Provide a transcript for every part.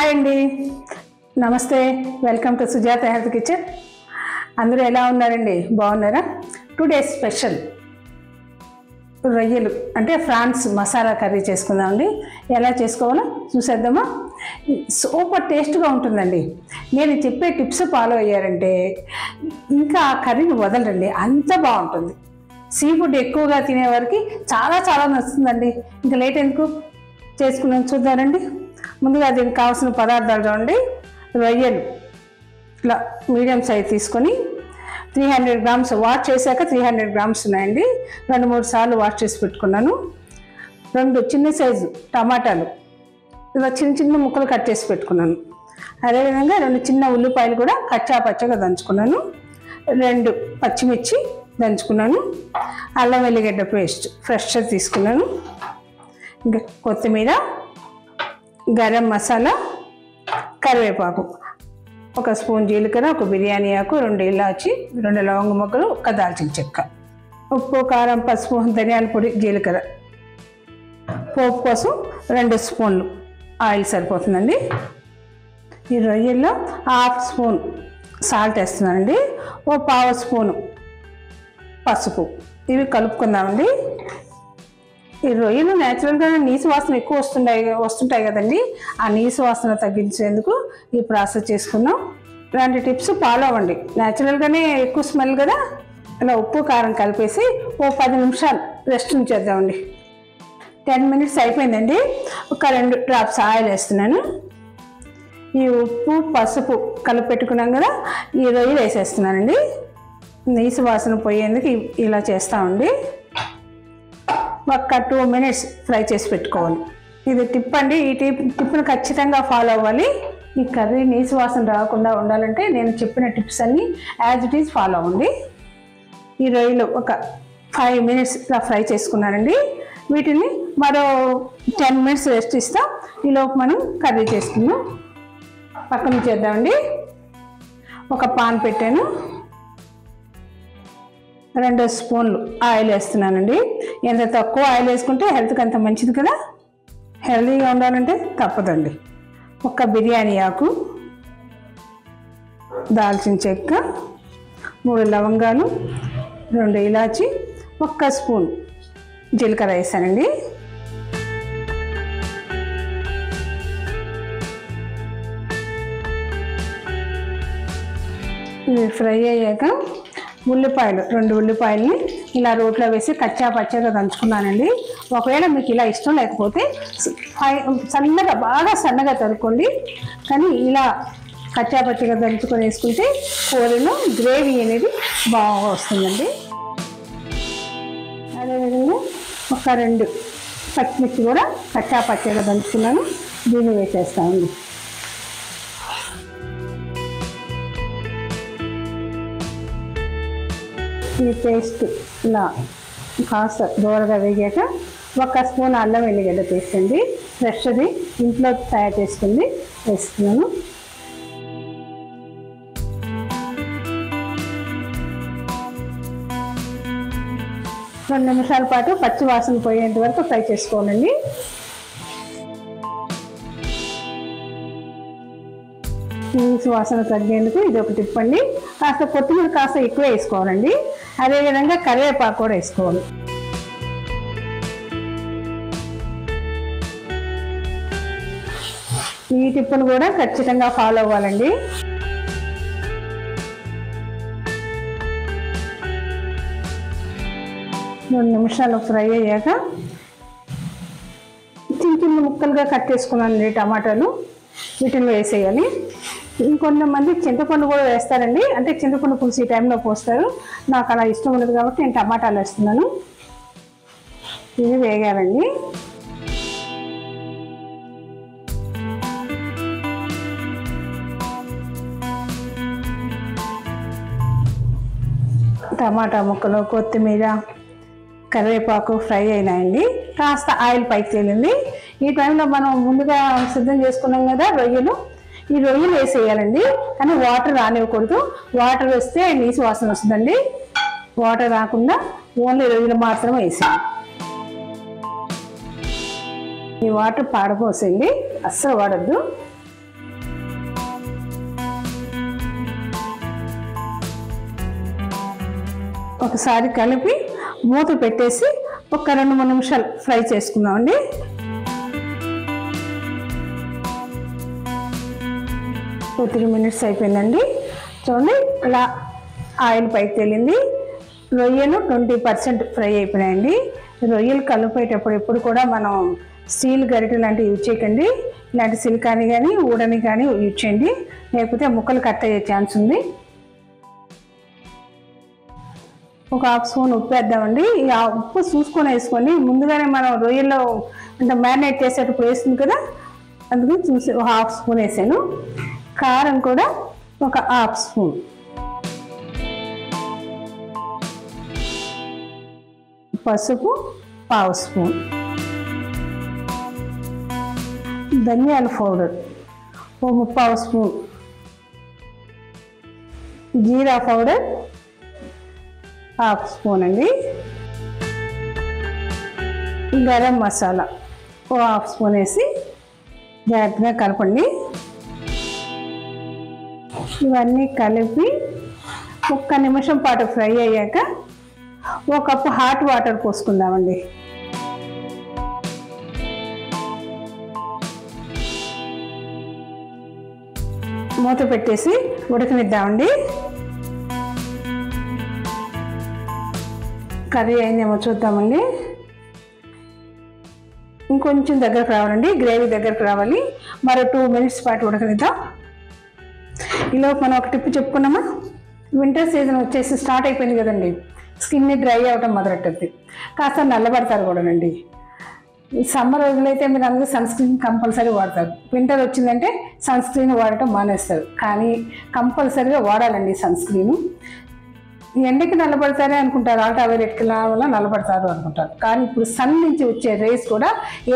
Hi అండి, నమస్తే. Welcome to Sujatha health kitchen. అందరూ ఎలా ఉన్నారండి? బాగున్నారా? టుడే స్పెషల్ రొయ్యలు అంటే ఫ్రాన్స్ మసాలా కర్రీ చేసుకుందామండి. ఎలా చేసుకోవాలో చూసేద్దామా? సూపర్ టేస్ట్గా ఉంటుందండి. నేను చెప్పే టిప్స్ ఫాలో అయ్యారంటే ఇంకా ఆ కర్రీని వదలరండి, అంత బాగుంటుంది. సీ ఫుడ్ ఎక్కువగా తినేవారికి చాలా చాలా నచ్చుతుందండి. ఇంకా లేట్ ఎందుకు, చేసుకున్నాం చూద్దారండి. ముందుగా దీనికి కావాల్సిన పదార్థాలు చూడండి. రొయ్యలు ఇట్లా మీడియం సైజ్ తీసుకొని 300 గ్రామ్స్ వాష్ చేశాక 300 గ్రామ్స్ ఉన్నాయండి. 2-3 సార్లు వాష్ చేసి పెట్టుకున్నాను. 2 చిన్న సైజు టమాటాలు ఇలా చిన్న చిన్న ముక్కలు కట్ చేసి పెట్టుకున్నాను. అదేవిధంగా 2 చిన్న ఉల్లిపాయలు కూడా కచ్చా పచ్చగా దంచుకున్నాను. 2 పచ్చిమిర్చి దంచుకున్నాను. అల్లం వెల్లిగడ్డ పేస్ట్ ఫ్రెష్గా తీసుకున్నాను. ఇంకా కొత్తిమీర, గరం మసాలా, కరివేపాకు, 1 స్పూన్ జీలకర్ర, 1 బిర్యానీ ఆకు, 2 ఇలాచి, 2 లవంగ మొగ్గలు, 1 దాల్చిన చెక్క, ఉప్పు, కారం, పసుపు, ధనియాల పొడి, జీలకర్ర. పోపు కోసం 2 స్పూన్లు ఆయిల్ సరిపోతుందండి. ఈ రొయ్యల్లో 1/2 స్పూన్ సాల్ట్ వేస్తున్నానండి. 1/4 స్పూను పసుపు. ఇవి కలుపుకుందామండి. ఈ రొయ్యలు న్యాచురల్గా నీసు వాసన ఎక్కువ వస్తుంటాయి కదండి. ఆ నీసు వాసన తగ్గించేందుకు ఈ ప్రాసెస్ చేసుకున్నాం. ఇలాంటి టిప్స్ ఫాలో అవ్వండి. న్యాచురల్గానే ఎక్కువ స్మెల్ కదా. ఇలా ఉప్పు కారం కలిపేసి 10 నిమిషాలు రెస్ట్ ఉంచేద్దామండి. 10 మినిట్స్ అయిపోయిందండి. 2 డ్రాప్స్ ఆయిల్ వేస్తున్నాను. ఈ ఉప్పు పసుపు కలిపి పెట్టుకున్నాం కదా, ఈ రొయ్యలు వేసేస్తున్నానండి. నీసు వాసన పోయేందుకు ఇలా చేస్తామండి. 2 మినిట్స్ ఫ్రై చేసి పెట్టుకోవాలి. ఇది టిప్ అండి. ఈ టిప్ను ఖచ్చితంగా ఫాలో అవ్వాలి. ఈ కర్రీ నీసు వాసన రాకుండా ఉండాలంటే నేను చెప్పిన టిప్స్ అన్నీ యాజ్ ఇట్ ఈజ్ ఫాలో అవ్వండి. ఈ రొయ్యలు 5 మినిట్స్ ఇలా ఫ్రై చేసుకున్నానండి. వీటిని మరో 10 మినిట్స్ రెస్ట్ ఇస్తాం. ఈలోపు మనం కర్రీ చేసుకుందాం. పక్కన చేద్దామండి. ఒక పాన్ పెట్టాను. 2 స్పూన్లు ఆయిల్ వేస్తున్నానండి. ఎంత తక్కువ ఆయిల్ వేసుకుంటే హెల్త్కి అంత మంచిది కదా. హెల్తీగా ఉండాలంటే తప్పదండి. 1 బిర్యానీ ఆకు, దాల్చిన చెక్క, 3 లవంగాలు, 2 ఇలాచి, 1 స్పూన్ జీలకర్ర వేసానండి. ఇవి ఫ్రై అయ్యాక ఉల్లిపాయలు, 2 ఉల్లిపాయలని ఇలా రోట్లో వేసి కచ్చా పచ్చగా దంచుకున్నానండి. ఒకవేళ మీకు ఇలా ఇష్టం లేకపోతే సన్నగా, బాగా సన్నగా తరుక్కోండి. కానీ ఇలా కచ్చా పచ్చగా దంచుకొని వేసుకుంటే కూరలో గ్రేవీ అనేది బాగా వస్తుందండి. అదేవిధంగా 2 పచ్చిమిర్చి కూడా కచ్చా పచ్చగా దంచుకున్నాను. దీన్ని వేసేస్తామండి. ఈ పేస్ట్ ఇలా కాస్త దూరగా వేగాక 1 స్పూన్ అల్లం వెల్లిగడ్డ పేస్ట్ అండి. ఫ్రెష్ది ఇంట్లో తయారు చేసుకుంది వేస్తున్నాను. రెండు నిమిషాల పాటు పచ్చి వాసన పోయేంత వరకు ఫ్రై చేసుకోవాలండి. నీసు వాసన తగ్గేందుకు ఇది ఒక టిప్ అండి. కాస్త కొత్తిమీర కాస్త ఎక్కువ వేసుకోవాలండి. అదేవిధంగా కరివేపాకు కూడా వేసుకోవాలి. ఈ టిప్పును కూడా ఖచ్చితంగా ఫాలో అవ్వాలండి. రెండు నిమిషాలు ఫ్రై అయ్యాక చిన్న చిన్న ముక్కలుగా కట్ చేసుకున్నానండి టమాటాలు. వీటిని వేసేయాలి. ఇంకొంతమంది చింతపండు కూడా వేస్తారండి. అంటే చింతపండు పులుసు ఈ టైంలో పోస్తారు. నాకు అలా ఇష్టం ఉండదు కాబట్టి నేను టమాటాలు వేస్తున్నాను. ఇది వేగాలండి. టమాటా ముక్కలు, కొత్తిమీర, కరివేపాకు ఫ్రై అయినాయండి. కాస్త ఆయిల్ పైకి తేలింది. ఈ టైంలో మనం ముందుగా సిద్ధం చేసుకున్నాం కదా రొయ్యలు, ఈ రొయ్యలు వేసేయాలండి. కానీ వాటర్ రానివ్వకూడదు. వాటర్ వేస్తే నీసు వాసన వస్తుందండి. వాటర్ రాకుండా ఓన్లీ రొయ్యలు మాత్రమే వేసేయాలి. ఈ వాటర్ పాడపోసేయండి, అస్సలు వాడద్దు. ఒకసారి కలిపి మూత పెట్టేసి ఒక 2-3 నిమిషాలు ఫ్రై చేసుకుందామండి. టూ 3 మినిట్స్ అయిపోయిందండి. చూడండి ఇలా ఆయిల్ పైకి తేలింది. రొయ్యలు 20% ఫ్రై అయిపోయినాయండి. రొయ్యలు కలిపేటప్పుడు ఎప్పుడు కూడా మనం స్టీల్ గరిటె లాంటివి యూజ్ చేయకండి. ఇలాంటి సిలికాని కానీ ఊడని కానీ యూజ్ చేయండి, లేకపోతే ముక్కలు కట్ అయ్యే ఛాన్స్ ఉంది. ఒక 1/2 స్పూన్ ఉప్పు వేద్దామండి. ఈ ఉప్పు చూసుకొని వేసుకోండి. ముందుగానే మనం రొయ్యల్లో అంటే మ్యారినేట్ చేసేటప్పుడు వేస్తుంది కదా, అందుకని చూసి ఒక 1/2 స్పూన్ వేసాను. కారం కూడా ఒక 1/2 స్పూన్. పసుపు 1/2 స్పూన్. ధనియాల పౌడర్ ఓ 3/4 స్పూన్. జీరా పౌడర్ 1/2 స్పూన్ అండి. గరం మసాలా ఓ 1/2 స్పూన్ వేసి జాగ్రత్తగా కలపండి. ఇవన్నీ కలిపి 1 నిమిషం పాటు ఫ్రై అయ్యాక 1 కప్పు హాట్ వాటర్ పోసుకుందామండి. మూత పెట్టేసి ఉడకనిద్దామండి. కర్రీ అయిందేమో చూద్దామండి. ఇంకొంచెం దగ్గరకు రావాలండి, గ్రేవీ దగ్గరకు రావాలి. మరో 2 మినిట్స్ పాటు ఉడకనిద్దాం. ఈలోపు మనం ఒక టిప్ చెప్పుకున్నామా, వింటర్ సీజన్ వచ్చేసి స్టార్ట్ అయిపోయింది కదండి. స్కిన్ డ్రై అవటం మొదలెట్టద్ది, కాస్త నల్లబడతారు కూడానండి. సమ్మర్ రోజులైతే మీరు అందరూ సన్ స్క్రీన్ కంపల్సరీ వాడతారు. వింటర్ వచ్చిందంటే సన్ స్క్రీన్ వాడటం మానేస్తారు, కానీ కంపల్సరీగా వాడాలండి సన్ స్క్రీను. ఎండకి నల్లబడతారే అనుకుంటారు, అల్ట్రావైలెట్ వల్ల నల్లబడతారు అనుకుంటారు, కానీ ఇప్పుడు సన్ నుంచి వచ్చే రేస్ కూడా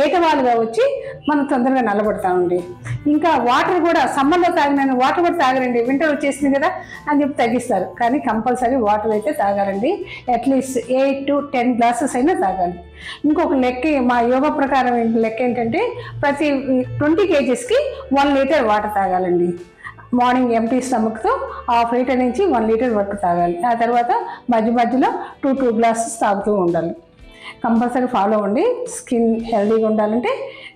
ఏటవాలుగా వచ్చి మనం తొందరగా నల్లబడతామండి. ఇంకా వాటర్ కూడా సమ్మర్లో తాగిన వాటర్ కూడా తాగరండి, వింటర్ వచ్చేసింది కదా అని చెప్పి తగ్గిస్తారు, కానీ కంపల్సరీ వాటర్ అయితే తాగాలండి. అట్లీస్ట్ 8 to 10 గ్లాసెస్ అయినా తాగాలి. ఇంకొక లెక్క, మా యోగా ప్రకారం లెక్క ఏంటంటే ప్రతి 20 kgsకి 1 లీటర్ వాటర్ తాగాలండి. మార్నింగ్ ఎంటీ స్టమక్తో 1/2 లీటర్ నుంచి 1 లీటర్ వరకు తాగాలి. ఆ తర్వాత మధ్యలో 2 గ్లాసెస్ తాగుతూ ఉండాలి. కంపల్సరీ ఫాలో అవ్వండి. స్కిన్ హెల్తీగా ఉండాలంటే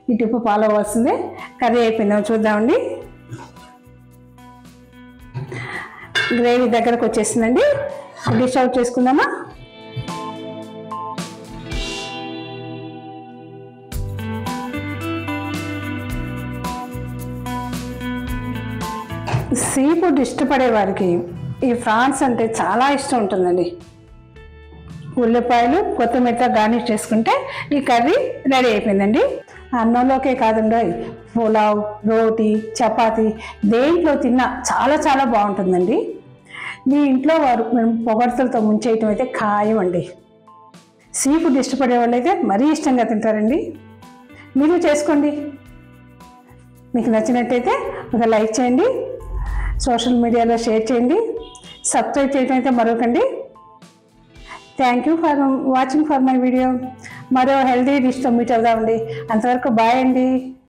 ఈ టిప్ ఫాలో అవ్వాల్సిందే. కర్రీ అయిపోయిందా చూద్దామండి. గ్రేవీ దగ్గరకు వచ్చేసిందండి. డిష్ అవుట్ చేసుకుందామా. సీ ఫుడ్ ఇష్టపడే వారికి ఈ ప్రాన్స్ అంటే చాలా ఇష్టం ఉంటుందండి. ఉల్లిపాయలు కొత్తిమీరతో గార్నిష్ చేసుకుంటే ఈ కర్రీ రెడీ అయిపోయిందండి. అన్నంలోకే కాదండి, పులావ్, రోటీ, చపాతీ దేంట్లో తిన్నా చాలా చాలా బాగుంటుందండి. మీ ఇంట్లో వారు మేము పొగడ్తలతో ముంచేయటం అయితే ఖాయం అండి. సీ ఫుడ్ ఇష్టపడే వాళ్ళు అయితే మరీ ఇష్టంగా తింటారండి. మీరు చేసుకోండి. మీకు నచ్చినట్టయితే ఒక లైక్ చేయండి, సోషల్ మీడియాలో షేర్ చేయండి, సబ్స్క్రైబ్ చేయడం అయితే మరొకండి. Thank you for watching for my video. మరో హెల్తీ డిష్తో మీట్ అవుదామండి. అంతవరకు బాయ్ అండి.